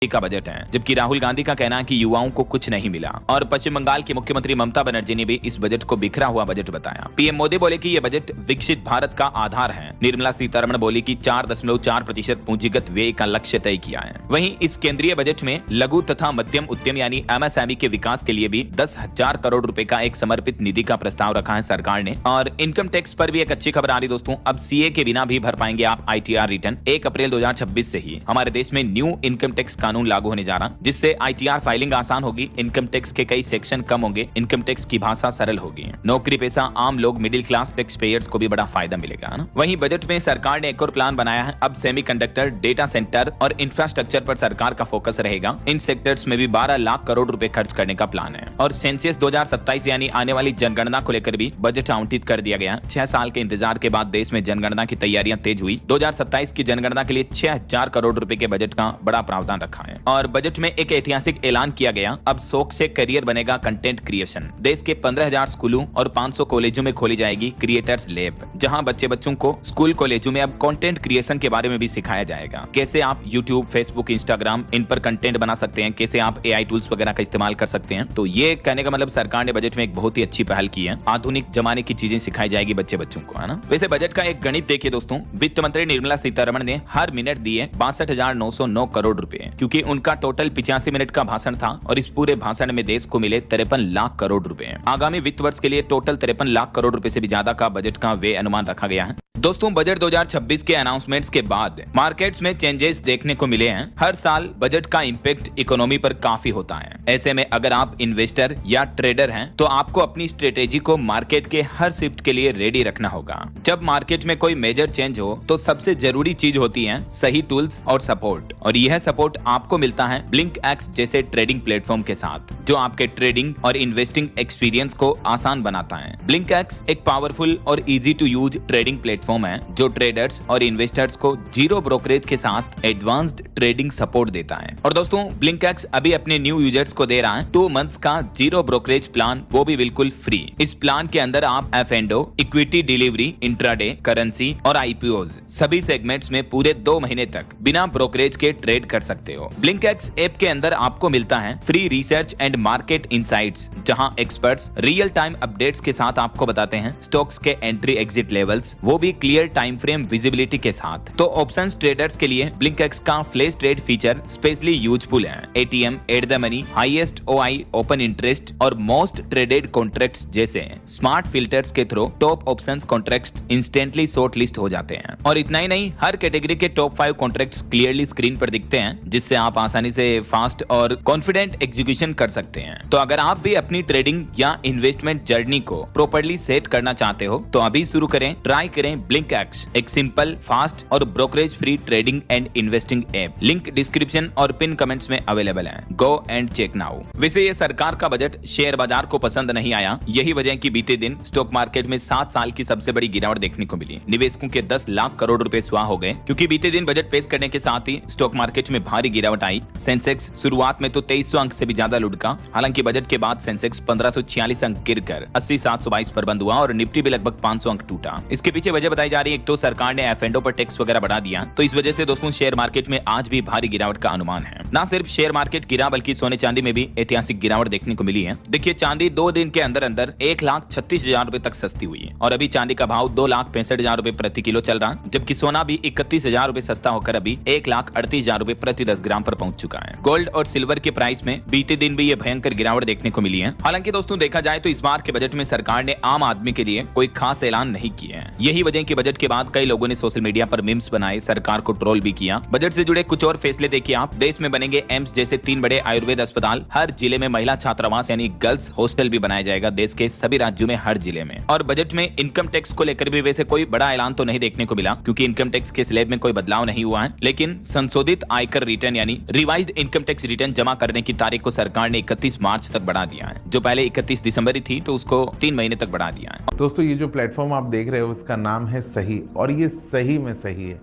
का बजट है, जबकि राहुल गांधी का कहना है कि युवाओं को कुछ नहीं मिला। और पश्चिम बंगाल की मुख्यमंत्री ममता बनर्जी ने भी इस बजट को बिखरा हुआ बजट बताया। पीएम मोदी बोले कि यह बजट विकसित भारत का आधार है। निर्मला सीतारमण बोली कि 4.4% पूंजीगत व्यय का लक्ष्य तय किया है। वहीं इस केंद्रीय बजट में लघु तथा मध्यम उद्यम यानी एमएसएमई के विकास के लिए भी 10,000 करोड़ रुपए का एक समर्पित निधि का प्रस्ताव रखा है सरकार ने। और इनकम टैक्स पर भी एक अच्छी खबर आ रही दोस्तों, अब सीए के बिना भी भर पाएंगे आप आईटीआर रिटर्न। 1 अप्रैल 2026 से ही हमारे देश में न्यू इनकम टैक्स कानून लागू होने जा रहा, जिससे आईटीआर फाइलिंग आसान होगी, इनकम टैक्स के कई सेक्शन कम होंगे, इनकम टैक्स की भाषा सरल होगी। नौकरी पेशा आम लोग मिडिल क्लास टैक्स पेयर्स को भी बड़ा फायदा मिलेगा ना। वहीं बजट में सरकार ने एक और प्लान बनाया है। अब सेमीकंडक्टर, डेटा सेंटर और इंफ्रास्ट्रक्चर पर सरकार का फोकस रहेगा। इन सेक्टर्स में भी 12 लाख करोड़ रुपए खर्च करने का प्लान है। और सेंसस 2027 यानी आने वाली जनगणना को लेकर भी बजट आवंटित कर दिया गया। 6 साल के इंतजार के बाद देश में जनगणना की तैयारियां तेज हुई। 2027 की जनगणना के लिए 6,000 करोड़ रुपए के बजट का बड़ा प्रावधान रखा है। और बजट में एक ऐतिहासिक ऐलान किया गया, अब शौक से करियर बनेगा कंटेंट क्रिएशन। देश के 15,000 स्कूलों और 500 कॉलेजों में खोली जाएगी क्रिएटर्स लैब, जहां बच्चों को स्कूल कॉलेजों में अब कंटेंट क्रिएशन के बारे में भी सिखाया जाएगा। कैसे आप यूट्यूब, फेसबुक, इंस्टाग्राम इन पर कंटेंट बना सकते हैं, कैसे आप एआई टूल्स वगैरह का इस्तेमाल कर सकते हैं। तो ये कहने का मतलब सरकार ने बजट में एक बहुत ही अच्छी पहल की है। आधुनिक जमाने की चीजें सिखाई जाएगी बच्चों को, है ना। वैसे बजट का एक गणित देखिए दोस्तों, वित्त मंत्री निर्मला सीतारमण ने हर मिनट दिए 62,909 करोड़ रुपए, क्योंकि उनका टोटल 85 मिनट का भाषण था और इस पूरे भाषण में देश को मिले 53 लाख करोड़ रुपए। आगामी वित्त वर्ष के लिए टोटल 53 लाख करोड़ रुपए से भी ज्यादा का बजट का व्यय अनुमान रखा गया है। दोस्तों बजट 2026 के अनाउंसमेंट्स के बाद मार्केट्स में चेंजेस देखने को मिले हैं। हर साल बजट का इंपैक्ट इकोनॉमी पर काफी होता है। ऐसे में अगर आप इन्वेस्टर या ट्रेडर हैं तो आपको अपनी स्ट्रेटेजी को मार्केट के हर शिफ्ट के लिए रेडी रखना होगा। जब मार्केट में कोई मेजर चेंज हो तो सबसे जरूरी चीज होती है सही टूल्स और सपोर्ट, और यह सपोर्ट आपको मिलता है BlinkX जैसे ट्रेडिंग प्लेटफॉर्म के साथ, जो आपके ट्रेडिंग और इन्वेस्टिंग एक्सपीरियंस को आसान बनाता है। BlinkX एक पावरफुल और easy to use trading platform है जो ट्रेडर्स और इन्वेस्टर्स को जीरो ब्रोकरेज के साथ एडवांस्ड ट्रेडिंग सपोर्ट देता है। और दोस्तों BlinkX अभी अपने न्यू यूजर्स को दे रहा है 2 मंथ्स का जीरो ब्रोकरेज प्लान, वो भी बिल्कुल फ्री। इस प्लान के अंदर आप F&O, equity delivery, intraday, currency और IPOs सभी सेगमेंट्स में पूरे 2 महीने तक बिना ब्रोकरेज के ट्रेड कर सकते हो। BlinkX ऐप के अंदर आपको मिलता है free research and market insights, जहां एक्सपर्ट्स रियल टाइम अपडेट्स के साथ आपको बताते हैं स्टॉक्स के एंट्री एग्जिट लेवल्स, वो भी क्लियर टाइम फ्रेम विजिबिलिटी के साथ। तो ऑप्शंस ट्रेडर्स के लिए BlinkX का flash trade feature specially useful है। ATM, at the money, highest OI, open interest और मोस्ट ट्रेडेड कॉन्ट्रैक्ट्स जैसे स्मार्ट फिल्टर्स के through top options contracts instantly short list हो जाते हैं। और इतना ही नहीं, हर कैटेगरी के टॉप 5 कॉन्ट्रैक्ट्स क्लियरली स्क्रीन पर दिखते हैं, जिससे आप आसानी से फास्ट और कॉन्फिडेंट एग्जीक्यूशन कर सकते हैं। तो अगर आप भी अपनी ट्रेडिंग या इन्वेस्टमेंट जर्नी को प्रॉपर्ली सेट करना चाहते हो तो अभी शुरू करें, ट्राई करें BlinkX, एक सिंपल, फास्ट और brokerage free trading and investing app. Link description और पिन कमेंट्स में अवेलेबल है। Go and check now. वैसे ये सरकार का बजट शेयर बाजार को पसंद नहीं आया। यही वजह कि बीते दिन स्टॉक मार्केट में 7 साल की सबसे बड़ी गिरावट देखने को मिली। निवेशकों के 10 लाख करोड़ रुपए स्वाह हो गए, क्योंकि बीते दिन बजट पेश करने के साथ ही स्टॉक मार्केट में भारी गिरावट आई। सेंसेक्स शुरुआत में तो 2300 अंक से भी ज्यादा लुढ़का। हालांकि बजट के बाद सेंसेक्स 1546 अंक गिरकर 80,722 पर बंद हुआ और निफ्टी भी लगभग 500 अंक टूटा। इसके पीछे वजह बताई जा रही है, एक तो सरकार ने F&O पर टैक्स वगैरह बढ़ा दिया, तो इस वजह से दोस्तों शेयर मार्केट में आज भी भारी गिरावट का अनुमान है। ना सिर्फ शेयर मार्केट गिरा बल्कि सोने चांदी में भी ऐतिहासिक गिरावट देखने को मिली है। देखिए चांदी 2 दिन के अंदर 1,36,000 रुपए तक सस्ती हुई है और अभी चांदी का भाव 2,65,000 रुपए प्रति किलो चल रहा है, जबकि सोना भी 31,000 रुपए सस्ता होकर अभी 1,38,000 रुपए प्रति 10 ग्राम पर पहुंच चुका है। गोल्ड और सिल्वर के प्राइस में बीते दिन भी ये भयंकर गिरावट देखने को मिली है। हालांकि दोस्तों देखा जाए तो इस बार के बजट में सरकार ने आम आदमी के लिए कोई खास ऐलान नहीं किया है। यही वजह कि बजट के बाद कई लोगों ने सोशल मीडिया पर मीम्स बनाए, सरकार को ट्रोल भी किया। बजट से जुड़े कुछ और फैसले देखिए आप। देश में बनेंगे एम्स जैसे 3 बड़े आयुर्वेद अस्पताल। हर जिले में महिला छात्रावास यानी गर्ल्स हॉस्टल भी बनाया जाएगा, देश के सभी राज्यों में हर जिले में। और बजट में इनकम टैक्स को लेकर भी वैसे कोई बड़ा ऐलान तो नहीं देखने को मिला, क्योंकि इनकम टैक्स के स्लैब में कोई बदलाव नहीं हुआ है। लेकिन संशोधित आयकर रिटर्न यानी रिवाइज्ड इनकम टैक्स रिटर्न जमा करने की तारीख को सरकार ने 31 मार्च तक बढ़ा दिया है। जो पहले 31 दिसंबर थी तो उसको 3 महीने तक बढ़ा दिया है। दोस्तों ये जो प्लेटफॉर्म आप देख रहे हो उसका नाम है सही, और ये सही में सही है,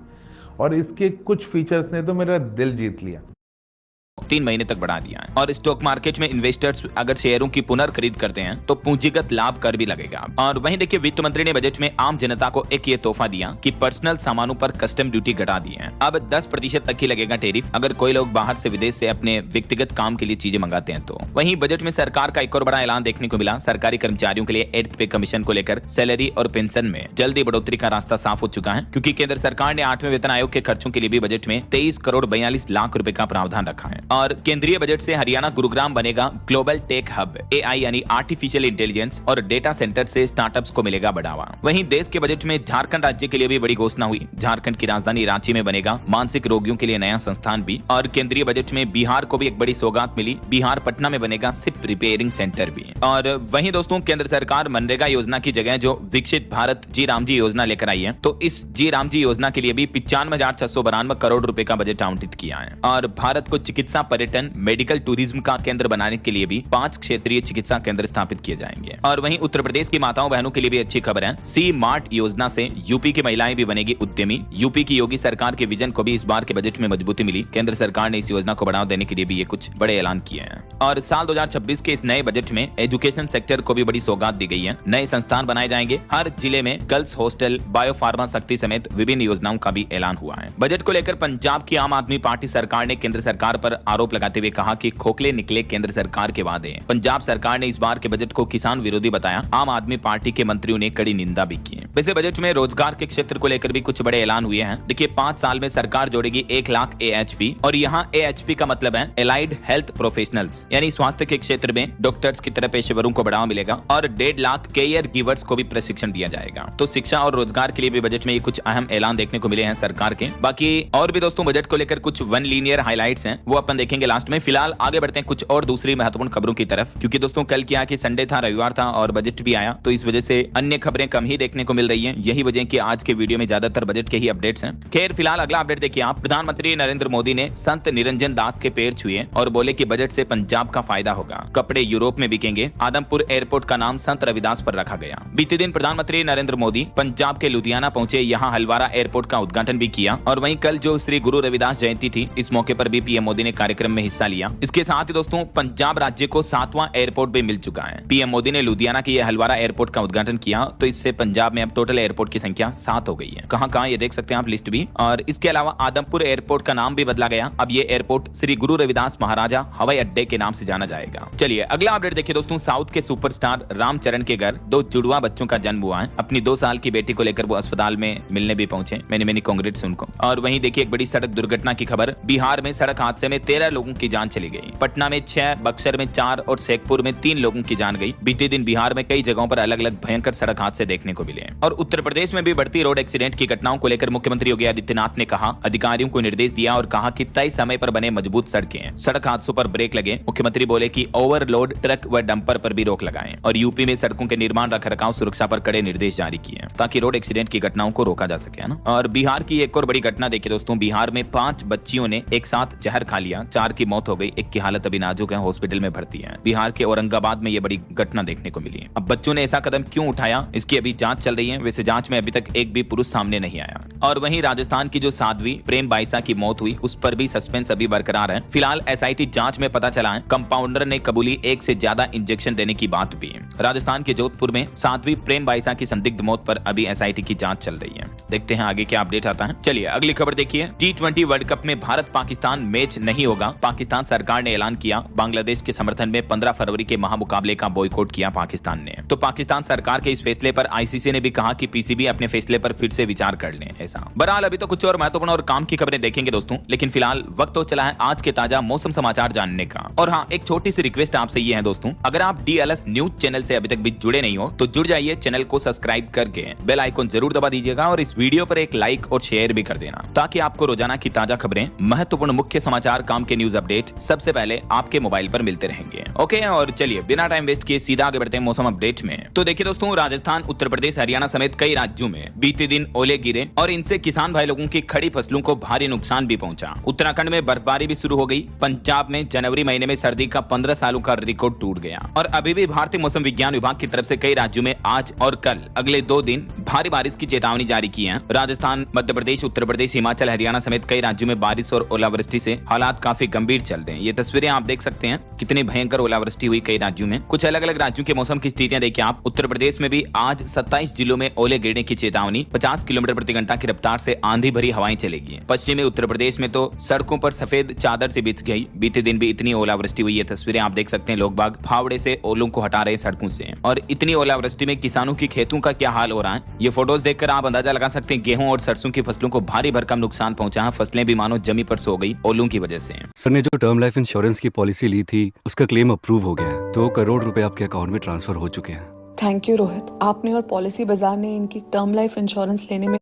और इसके कुछ फीचर्स ने तो मेरा दिल जीत लिया। 3 महीने तक बढ़ा दिया है। और स्टॉक मार्केट में इन्वेस्टर्स अगर शेयरों की पुनर्खरीद करते हैं तो पूंजीगत लाभ कर भी लगेगा। और वहीं देखिए वित्त मंत्री ने बजट में आम जनता को एक ये तोहफा दिया कि पर्सनल सामानों पर कस्टम ड्यूटी घटा दी है। अब 10% तक ही लगेगा टैरिफ अगर कोई लोग बाहर से विदेश से अपने व्यक्तिगत काम के लिए चीजें मंगाते हैं तो। वहीं बजट में सरकार का एक और बड़ा ऐलान देखने को मिला। सरकारी कर्मचारियों के लिए 8th पे कमीशन को लेकर सैलरी और पेंशन में जल्दी बढ़ोतरी का रास्ता साफ हो चुका है, क्योंकि केंद्र सरकार ने 8वें वेतन आयोग के खर्चों के लिए भी बजट में 23 करोड़ 42 लाख रुपए का प्रावधान रखा है। और केंद्रीय बजट से हरियाणा गुरुग्राम बनेगा ग्लोबल टेक हब। AI यानी आर्टिफिशियल इंटेलिजेंस और डेटा सेंटर से स्टार्टअप्स को मिलेगा बढ़ावा। वहीं देश के बजट में झारखंड राज्य के लिए भी बड़ी घोषणा हुई। झारखंड की राजधानी रांची में बनेगा मानसिक रोगियों के लिए नया संस्थान भी। और केंद्रीय बजट में बिहार को भी एक बड़ी सौगात मिली। बिहार पटना में बनेगा सिप रिपेयरिंग सेंटर भी। और वहीं दोस्तों केंद्र सरकार मनरेगा योजना की जगह जो विकसित भारत जी राम जी योजना लेकर आई है, तो इस जी राम जी योजना के लिए भी 95,692 करोड़ रुपए का बजट आवंटित किया है। और भारत को चिकित्सा, पर्यटन, मेडिकल टूरिज्म का केंद्र बनाने के लिए भी 5 क्षेत्रीय चिकित्सा केंद्र स्थापित किए जाएंगे। और वहीं उत्तर प्रदेश की माताओं बहनों के लिए भी अच्छी खबर है। सी मार्ट योजना से यूपी की महिलाएं भी बनेगी उद्यमी। यूपी की योगी सरकार के विजन को भी इस बार के बजट में मजबूती मिली। केंद्र सरकार ने इस योजना को बढ़ावा देने के लिए भी ये कुछ बड़े ऐलान किए हैं। और साल 2026 के इस नए बजट में एजुकेशन सेक्टर को भी बड़ी सौगात दी गई है। नए संस्थान बनाए जाएंगे। हर जिले में गर्ल्स हॉस्टल, बायो फार्मा शक्ति समेत विभिन्न योजनाओं का भी ऐलान हुआ है। बजट को लेकर पंजाब की आम आदमी पार्टी सरकार ने केंद्र सरकार पर आरोप लगाते हुए कहा कि खोखले निकले केंद्र सरकार के वादे। पंजाब सरकार ने इस बार के बजट को किसान विरोधी बताया। आम आदमी पार्टी के मंत्रियों ने कड़ी निंदा भी की। वैसे बजट में रोजगार के क्षेत्र को लेकर भी कुछ बड़े ऐलान हुए हैं। देखिए 5 साल में सरकार जोड़ेगी 1 लाख AHP। और यहाँ AHP का मतलब है एलाइड हेल्थ प्रोफेशनल्स, यानी स्वास्थ्य के क्षेत्र में डॉक्टर्स की तरह पेशेवरों को बढ़ावा मिलेगा। और 1.5 लाख केयर गिवर्स को भी प्रशिक्षण दिया जाएगा। तो शिक्षा और रोजगार के लिए भी बजट में ये कुछ अहम ऐलान देखने को मिले हैं सरकार के। बाकी और भी दोस्तों बजट को लेकर कुछ वन लीनियर हाइलाइट्स हैं, वो अपन देखेंगे लास्ट में। फिलहाल आगे बढ़ते हैं कुछ और दूसरी महत्वपूर्ण खबरों की तरफ, क्योंकि दोस्तों कल क्या कि संडे था, रविवार था और बजट भी आया, तो इस वजह से अन्य खबरें कम ही देखने को मिल रही हैं। यही वजह कि आज के वीडियो में ज्यादातर बजट के ही अपडेट्स हैं। खैर फिलहाल अगला अपडेट देखिए आप। प्रधानमंत्री नरेंद्र मोदी ने संत निरंजन दास के पैर छुए और बोले कि बजट से पंजाब का फायदा होगा। कपड़े यूरोप में बिकेंगे। आदमपुर एयरपोर्ट का नाम संत रविदास पर रखा गया। बीते दिन प्रधानमंत्री नरेंद्र मोदी पंजाब के लुधियाना पहुंचे। यहाँ हलवारा एयरपोर्ट का उद्घाटन भी किया। और वहीं कल जो श्री गुरु रविदास जयंती थी, इस मौके पर भी पीएम मोदी ने कार्यक्रम में हिस्सा लिया। इसके साथ ही दोस्तों पंजाब राज्य को 7वां एयरपोर्ट भी मिल चुका है। पीएम मोदी ने लुधियाना की हलवारा एयरपोर्ट का उद्घाटन किया, तो इससे पंजाब में अब टोटल एयरपोर्ट की संख्या 7 हो गई है। कहां ये देख सकते हैं आप लिस्ट भी। और इसके अलावा आदमपुर एयरपोर्ट का नाम भी बदला गया। अब ये एयरपोर्ट श्री गुरु रविदास महाराजा हवाई अड्डे के नाम से जाना जाएगा। चलिए अगला अपडेट देखिए दोस्तों। साउथ के सुपरस्टार रामचरण के घर 2 जुड़वा बच्चों का जन्म हुआ है। अपनी 2 साल की बेटी को लेकर वो अस्पताल में मिलने भी पहुंचे। मैंने कांग्रेट्स उनको। और वहीं देखिए एक बड़ी सड़क दुर्घटना की खबर। बिहार में सड़क हादसे में 13 लोगों की जान चली गई। पटना में 6, बक्सर में 4 और शेखपुर में 3 लोगों की जान गई। बीते दिन बिहार में कई जगहों पर अलग अलग भयंकर सड़क हादसे देखने को मिले। और उत्तर प्रदेश में भी बढ़ती रोड एक्सीडेंट की घटनाओं को लेकर मुख्यमंत्री योगी आदित्यनाथ ने कहा, अधिकारियों को निर्देश दिया और कहा कि तय समय पर बने मजबूत सड़कें, सड़क हादसों पर ब्रेक लगे। मुख्यमंत्री बोले कि ओवरलोड ट्रक व डंपर पर भी रोक लगाएं। और यूपी में सड़कों के निर्माण, रखरखाव, सुरक्षा पर कड़े निर्देश जारी किए ताकि रोड एक्सीडेंट की घटनाओं को रोका जा सके, है ना। और बिहार की एक और बड़ी घटना देखिए दोस्तों। बिहार में 5 बच्चियों ने एक साथ जहर खा लिया। 4 की मौत हो गई। एक की हालत अभी नाजुक है, हॉस्पिटल में भर्ती है। बिहार के औरंगाबाद में यह बड़ी घटना देखने को मिली है। अब बच्चों ने ऐसा कदम क्यों उठाया, इसकी अभी जांच चल रही है। वैसे जांच में अभी तक एक भी पुरुष सामने नहीं आया। और वहीं राजस्थान की जो साध्वी प्रेम बाइसा की मौत हुई, उस पर भी सस्पेंस अभी बरकरार है। फिलहाल SIT जांच में पता चला है कंपाउंडर ने कबूली 1 से ज्यादा इंजेक्शन देने की बात भी। राजस्थान के जोधपुर में साध्वी प्रेम बाइसा की संदिग्ध मौत पर अभी SIT की जांच चल रही है। देखते हैं आगे क्या अपडेट आता है। चलिए अगली खबर देखिए। T20 वर्ल्ड कप में भारत पाकिस्तान मैच नहीं होगा। पाकिस्तान सरकार ने ऐलान किया। बांग्लादेश के समर्थन में 15 फरवरी के महामुकाबले का बॉयकॉट किया पाकिस्तान ने। तो पाकिस्तान सरकार के इस फैसले पर ICC ने भी कहा कि PCB अपने फैसले पर फिर से विचार कर लें। ऐसा बहरहाल अभी तो कुछ और महत्वपूर्ण और काम की खबरें देखेंगे दोस्तों, लेकिन फिलहाल वक्त तो चला है आज के ताजा मौसम समाचार जानने का। और हाँ, एक छोटी सी रिक्वेस्ट आपसे ये है दोस्तों, अगर आप DLS न्यूज चैनल से अभी तक भी जुड़े नहीं हो तो जुड़ जाइए। चैनल को सब्सक्राइब करके बेल आइकन जरूर दबा दीजिएगा और इस वीडियो पर एक लाइक और शेयर भी कर देना, ताकि आपको रोजाना की ताजा खबरें, महत्वपूर्ण मुख्य समाचार, काम के न्यूज अपडेट सबसे पहले आपके मोबाइल पर मिलते रहेंगे। ओके, और चलिए बिना टाइम वेस्ट किए सीधा आगे बढ़ते हैं मौसम अपडेट में। तो देखिए दोस्तों, राजस्थान, उत्तर प्रदेश, हरियाणा समेत कई राज्यों में बीते दिन ओले गिरे और इनसे किसान भाई लोगों की खड़ी फसलों को भारी नुकसान भी पहुंचा। उत्तराखंड में बर्फबारी भी शुरू हो गई। पंजाब में जनवरी महीने में सर्दी का 15 सालों का रिकॉर्ड टूट गया। और अभी भी भारतीय मौसम विज्ञान विभाग की तरफ से कई राज्यों में आज और कल अगले 2 दिन भारी बारिश की चेतावनी जारी की है। राजस्थान, मध्य प्रदेश, उत्तर प्रदेश, हिमाचल, हरियाणा समेत कई राज्यों में बारिश और ओलावृष्टि से हालात काफी काफी गंभीर चल रहे हैं। ये तस्वीरें आप देख सकते हैं कितनी भयंकर ओलावृष्टि हुई कई राज्यों में। कुछ अलग अलग राज्यों के मौसम की स्थितियां देखिए आप। उत्तर प्रदेश में भी आज 27 जिलों में ओले गिरने की चेतावनी, 50 किलोमीटर प्रति घंटा की रफ्तार से आंधी भरी हवाएं चलेगी। पश्चिमी उत्तर प्रदेश में तो सड़कों पर सफेद चादर से बिछ गई। बीते दिन भी इतनी ओलावृष्टि हुई। ये तस्वीरें आप देख सकते हैं, लोग बाग फावड़े से ओलों को हटा रहे सड़कों से। और इतनी ओलावृष्टि में किसानों की खेतों का क्या हाल हो रहा है, ये फोटोज देखकर आप अंदाजा लगा सकते हैं। गेहूं और सरसों की फसलों को भारी भरकम नुकसान पहुंचा है। फसलें भी मानो जमी पर सो गई ओलों की वजह से। सर ने जो टर्म लाइफ इंश्योरेंस की पॉलिसी ली थी उसका क्लेम अप्रूव हो गया है। 2 करोड़ रुपए आपके अकाउंट में ट्रांसफर हो चुके हैं। थैंक यू रोहित, आपने और पॉलिसी बाजार ने इनकी टर्म लाइफ इंश्योरेंस लेने में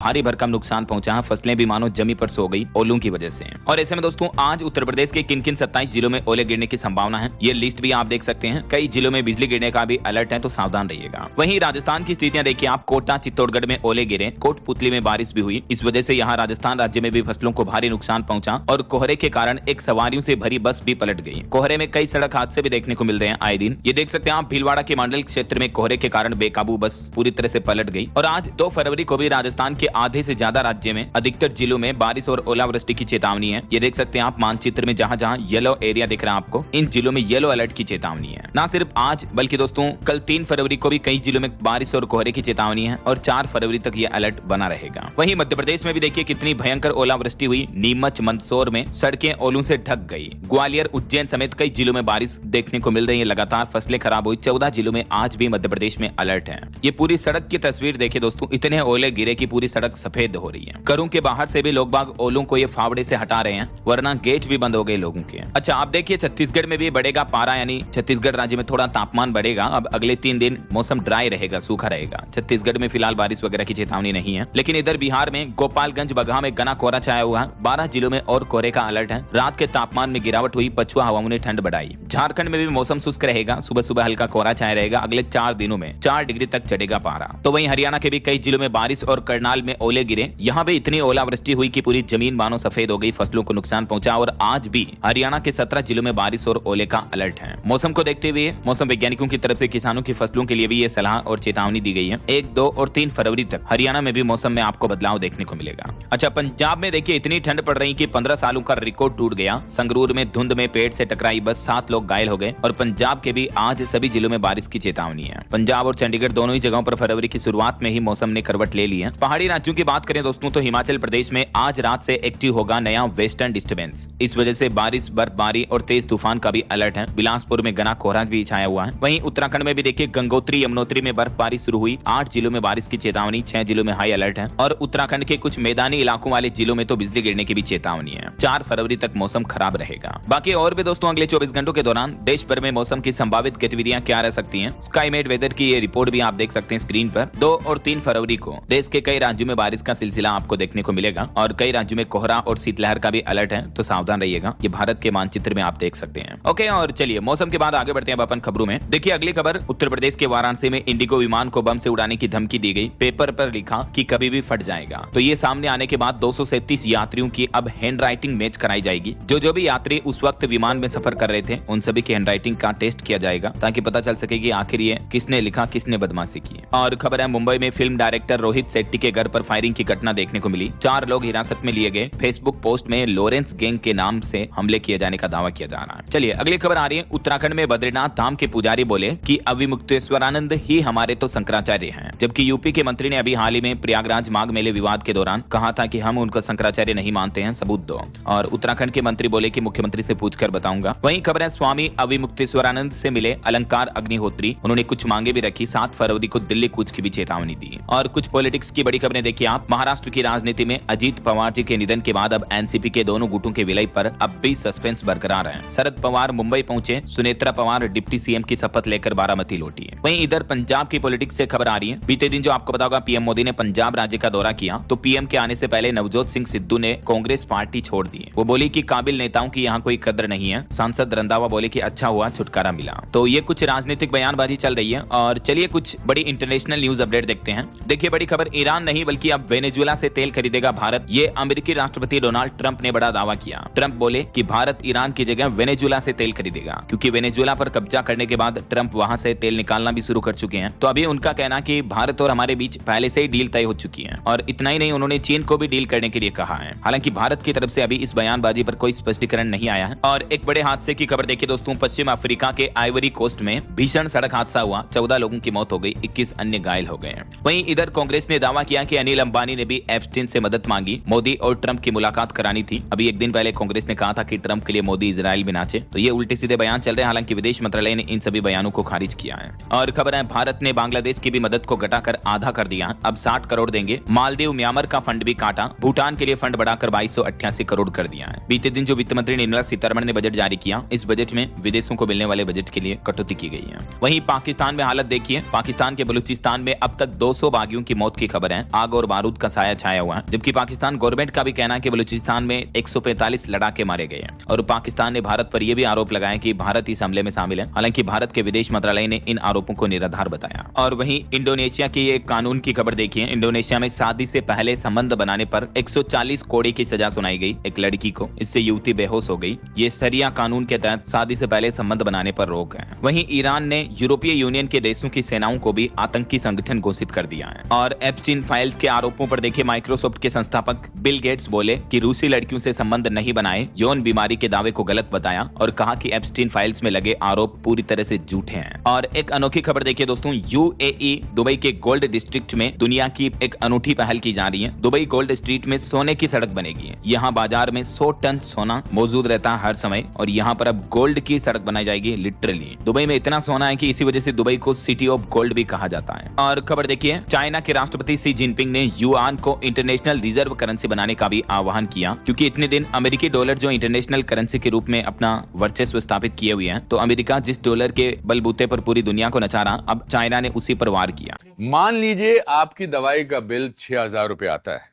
भारी भरकम नुकसान पहुंचा है। फसलें भी मानो जमी पर सो गई ओलों की वजह से। और ऐसे में दोस्तों आज उत्तर प्रदेश के किन किन 27 जिलों में ओले गिरने की संभावना है, ये लिस्ट भी आप देख सकते हैं। कई जिलों में बिजली गिरने का भी अलर्ट है, तो सावधान रहिएगा। वहीं राजस्थान की स्थितियां देखिए आप। कोटा चित्तौड़गढ़ में ओले गिरे, कोटपुतली में बारिश भी हुई। इस वजह से यहाँ राजस्थान राज्य में भी फसलों को भारी नुकसान पहुंचा और कोहरे के कारण एक सवारियों से भरी बस भी पलट गई। कोहरे में कई सड़क हादसे भी देखने को मिल रहे हैं आए दिन। ये देख सकते हैं आप, भीलवाड़ा के मंडल क्षेत्र में कोहरे के कारण बेकाबू बस पूरी तरह से पलट गई। और आज 2 फरवरी को भी राजस्थान के आधे से ज्यादा राज्य में अधिकतर जिलों में बारिश और ओलावृष्टि की चेतावनी है। ये देख सकते हैं आप मानचित्र में, जहां जहां येलो एरिया दिख रहा है आपको, इन जिलों में येलो अलर्ट की चेतावनी है। ना सिर्फ आज बल्कि दोस्तों कल 3 फरवरी को भी कई जिलों में बारिश और कोहरे की चेतावनी है और 4 फरवरी तक ये अलर्ट बना रहेगा। वहीं मध्य प्रदेश में भी देखिए कितनी भयंकर ओलावृष्टि हुई। नीमच मंदसौर में सड़कें ओलों से ढक गई। ग्वालियर उज्जैन समेत कई जिलों में बारिश देखने को मिल रही है। लगातार फसलें खराब हुई। 14 जिलों में आज भी मध्य प्रदेश में अलर्ट है। ये पूरी सड़क की तस्वीर देखिए दोस्तों, इतने ओले गिरे कि पूरी सड़क सफेद हो रही है। घरों के बाहर से भी लोग बाग ओलों को ये फावड़े से हटा रहे हैं, वरना गेट भी बंद हो गए लोगों के। अच्छा आप देखिए छत्तीसगढ़ में भी बढ़ेगा पारा, यानी छत्तीसगढ़ राज्य में थोड़ा तापमान बढ़ेगा। अब अगले 3 दिन मौसम ड्राई रहेगा, सूखा रहेगा। छत्तीसगढ़ में फिलहाल बारिश वगैरह की चेतावनी नहीं है। लेकिन इधर बिहार में गोपालगंज बगहा में घना कोहरा छाया हुआ है। 12 जिलों में और कोहरे का अलर्ट है। रात के तापमान में गिरावट हुई, पछुआ हवाओं ने ठंड बढ़ाई। झारखंड में भी मौसम शुष्क रहेगा। सुबह सुबह हल्का कोहरा छाया रहेगा। अगले 4 दिनों में 4 डिग्री तक चढ़ेगा पारा। तो वहीं हरियाणा के भी कई जिलों में बारिश और करनाल में ओले गिरे। यहाँ भी इतनी ओलावृष्टि हुई कि पूरी जमीन मानो सफेद हो गई, फसलों को नुकसान पहुंचा। और आज भी हरियाणा के 17 जिलों में बारिश और ओले का अलर्ट है। मौसम को देखते हुए मौसम वैज्ञानिकों की तरफ से किसानों की फसलों के लिए भी ये सलाह और चेतावनी दी गई है। 1, 2 और 3 फरवरी तक हरियाणा में भी मौसम में आपको बदलाव देखने को मिलेगा। अच्छा पंजाब में देखिए इतनी ठंड पड़ रही कि 15 सालों का रिकॉर्ड टूट गया। संगरूर में धुंध में पेड़ से टकराई बस, 7 लोग घायल हो गए। और पंजाब के भी आज सभी जिलों में बारिश की चेतावनी है। पंजाब और चंडीगढ़ दोनों ही जगहों पर फरवरी की शुरुआत में ही मौसम ने करवट ले ली है। पहाड़ी राज्यों की बात करें दोस्तों तो हिमाचल प्रदेश में आज रात से एक्टिव होगा नया वेस्टर्न डिस्टर्बेंस। इस वजह से बारिश, बर्फबारी और तेज तूफान का भी अलर्ट है। बिलासपुर में घना कोहरा भी छाया हुआ है। वहीं उत्तराखंड में भी देखिए गंगोत्री यमुनोत्री में बर्फबारी शुरू हुई। 8 जिलों में बारिश की चेतावनी, 6 जिलों में हाई अलर्ट है। और उत्तराखंड के कुछ मैदानी इलाकों वाले जिलों में तो बिजली गिरने की भी चेतावनी है। 4 फरवरी तक मौसम खराब रहेगा। बाकी और भी दोस्तों अगले 24 घंटों के दौरान देश भर में मौसम की संभावित गतिविधियां क्या रह सकती हैं, स्काईमेट वेदर की ये रिपोर्ट भी आप देख सकते हैं स्क्रीन पर। 2 और 3 फरवरी को देश के कई राज्यों में बारिश का सिलसिला आपको देखने को मिलेगा और कई राज्यों में कोहरा और शीतलहर का भी अलर्ट है, तो सावधान रहिएगा। ये भारत के मानचित्र में आप देख सकते हैं। ओके, और चलिए मौसम के बाद आगे बढ़ते हैं अपन खबरों में। देखिए अगली खबर, उत्तर प्रदेश के वाराणसी में इंडिगो विमान को बम से उड़ाने की धमकी दी गई। पेपर पर लिखा कि कभी भी फट जाएगा। तो ये सामने आने के बाद 237 यात्रियों की अब हैंड राइटिंग मैच कराई जाएगी। जो भी यात्री उस वक्त विमान में सफर कर रहे थे उन सभी की हैंड राइटिंग का टेस्ट किया जाएगा, ताकि पता चल सके कि आखिर ये किसने लिखा, किसने बदमाशी की। और खबर है मुंबई में फिल्म डायरेक्टर रोहित शेट्टी के घर पर फायरिंग की घटना देखने को मिली। 4 लोग हिरासत में लिए गए। फेसबुक पोस्ट में लॉरेंस गैंग के नाम से हमले किए जाने का दावा किया जा रहा है। चलिए अगली खबर आ रही है। उत्तराखंड में बद्रीनाथ धाम के पुजारी बोले कि अविमुक्तेश्वरानंद ही हमारे तो शंकराचार्य हैं, जबकि यूपी के मंत्री ने अभी हाल ही में प्रयागराज माघ मेले विवाद के दौरान कहा था कि हम उनको शंकराचार्य नहीं मानते हैं, सबूत दो। और उत्तराखंड के मंत्री बोले कि मुख्यमंत्री से पूछकर बताऊंगा। वहीं खबर है स्वामी अविमुक्तेश्वरानंद से मिले अलंकार अग्निहोत्री, उन्होंने कुछ मांगे भी रखी। 7 फरवरी को दिल्ली कूच की भी चेतावनी दी। और कुछ पॉलिटिक्स की बड़ी खबरें देखिए आप। महाराष्ट्र की राजनीति में अजीत पवार जी के निधन के बाद अब एनसीपी के दोनों गुटों के विलय पर अब भी सस्पेंस बरकरार है। शरद पवार मुंबई पहुंचे, सुनेत्रा पवार डिप्टी सीएम की शपथ लेकर बारामती लौटी है। वहीं इधर पंजाब की पॉलिटिक्स से खबर आ रही है। बीते दिन जो आपको पता होगा पीएम मोदी ने पंजाब राज्य का दौरा किया, तो पीएम के आने से पहले नवजोत सिंह सिद्धू ने कांग्रेस पार्टी छोड़ दी। वो बोली कि काबिल नेताओं की यहाँ कोई कदर नहीं है। सांसद रंधावा बोले कि अच्छा हुआ छुटकारा मिला। तो ये कुछ राजनीतिक बयानबाजी चल रही है। और चलिए कुछ बड़ी इंटरनेशनल न्यूज अपडेट देखते हैं। देखिए बड़ी खबर, ईरान नहीं केवल कि अब वेनेजुएला से तेल खरीदेगा भारत, ये अमेरिकी राष्ट्रपति डोनाल्ड ट्रंप ने बड़ा दावा किया। ट्रंप बोले कि भारत ईरान की जगह वेनेजुएला से तेल खरीदेगा, क्योंकि वेनेजुएला पर कब्जा करने के बाद ट्रंप वहां से तेल निकालना भी शुरू कर चुके हैं। तो अभी उनका कहना कि भारत और हमारे बीच पहले से ही डील तय हो चुकी है, और इतना ही नहीं, उन्होंने चीन को भी डील करने के लिए कहा है। हालांकि भारत की तरफ से अभी इस बयानबाजी पर कोई स्पष्टीकरण नहीं आया है। और एक बड़े हादसे की खबर देखिए दोस्तों, पश्चिम अफ्रीका के आइवरी कोस्ट में भीषण सड़क हादसा हुआ, 14 लोगों की मौत हो गई, 21 अन्य घायल हो गए। वहीं इधर कांग्रेस ने दावा किया कि अनिल अंबानी ने भी एप्स्टीन से मदद मांगी, मोदी और ट्रंप की मुलाकात करानी थी। अभी एक दिन पहले कांग्रेस ने कहा था कि ट्रंप के लिए मोदी इजराइल में नाचे, तो ये उल्टे सीधे बयान चल रहे हैं। हालांकि विदेश मंत्रालय ने इन सभी बयानों को खारिज किया है। और खबर है, भारत ने बांग्लादेश की भी मदद को घटाकर आधा कर दिया, अब 60 करोड़ देंगे। मालदीव म्यांमार का फंड भी काटा, भूटान के लिए फंड बढ़ाकर 2288 करोड़ कर दिया है। बीते दिन जो वित्त मंत्री निर्मला सीतारमण ने बजट जारी किया, इस बजट में विदेशों को मिलने वाले बजट के लिए कटौती की गई है। वहीं पाकिस्तान में हालत देखिए, पाकिस्तान के बलूचिस्तान में अब तक 200 बागियों की मौत की खबर है। आग और बारूद का साया छाया हुआ है, जबकि पाकिस्तान गवर्नमेंट का भी कहना है कि बलूचिस्तान में 145 लड़ाके मारे गए हैं। और पाकिस्तान ने भारत पर यह भी आरोप लगाया कि भारत इस हमले में शामिल है। हालांकि भारत के विदेश मंत्रालय ने इन आरोपों को निराधार बताया। और वहीं इंडोनेशिया की एक कानून की खबर देखिए, इंडोनेशिया में शादी से पहले संबंध बनाने पर 140 कोड़े की सजा सुनाई गई एक लड़की को। इससे युवती बेहोश हो गई। ये शरिया कानून के तहत शादी से पहले संबंध बनाने पर रोक है। वहीं ईरान ने यूरोपीय यूनियन के देशों की सेनाओं को भी आतंकी संगठन घोषित कर दिया है। और एप्स्टीन फाइल्स के आरोपों पर देखिए, माइक्रोसॉफ्ट के संस्थापक बिल गेट्स बोले कि रूसी लड़कियों से संबंध नहीं बनाए, यौन बीमारी के दावे को गलत बताया और कहा कि एप्स्टीन फाइल्स में लगे आरोप पूरी तरह से झूठे हैं। और एक अनोखी खबर देखिए दोस्तों, यूएई दुबई के गोल्ड डिस्ट्रिक्ट में दुनिया की एक अनूठी पहल की जा रही है। दुबई गोल्ड स्ट्रीट में सोने की सड़क बनेगी। यहाँ बाजार में 100 टन सोना मौजूद रहता है हर समय, और यहाँ पर अब गोल्ड की सड़क बनाई जाएगी। लिटरली दुबई में इतना सोना है कि इसी वजह से दुबई को सिटी ऑफ गोल्ड भी कहा जाता है। और खबर देखिए, चाइना के राष्ट्रपति शी जिनपिंग ने युआन को इंटरनेशनल रिजर्व करेंसी बनाने का भी आह्वान किया, क्योंकि इतने दिन अमेरिकी डॉलर जो इंटरनेशनल करेंसी के रूप में अपना वर्चस्व स्थापित किए हुए हैं, तो अमेरिका जिस डॉलर के बलबूते पर पूरी दुनिया को नचा रहा, अब चाइना ने उसी पर वार किया। मान लीजिए आपकी दवाई का बिल 6,000 रुपए आता है,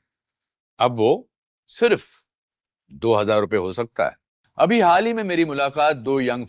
अब वो सिर्फ 2,000 रुपए हो सकता है। अभी हाल ही में मेरी मुलाकात 2 यंग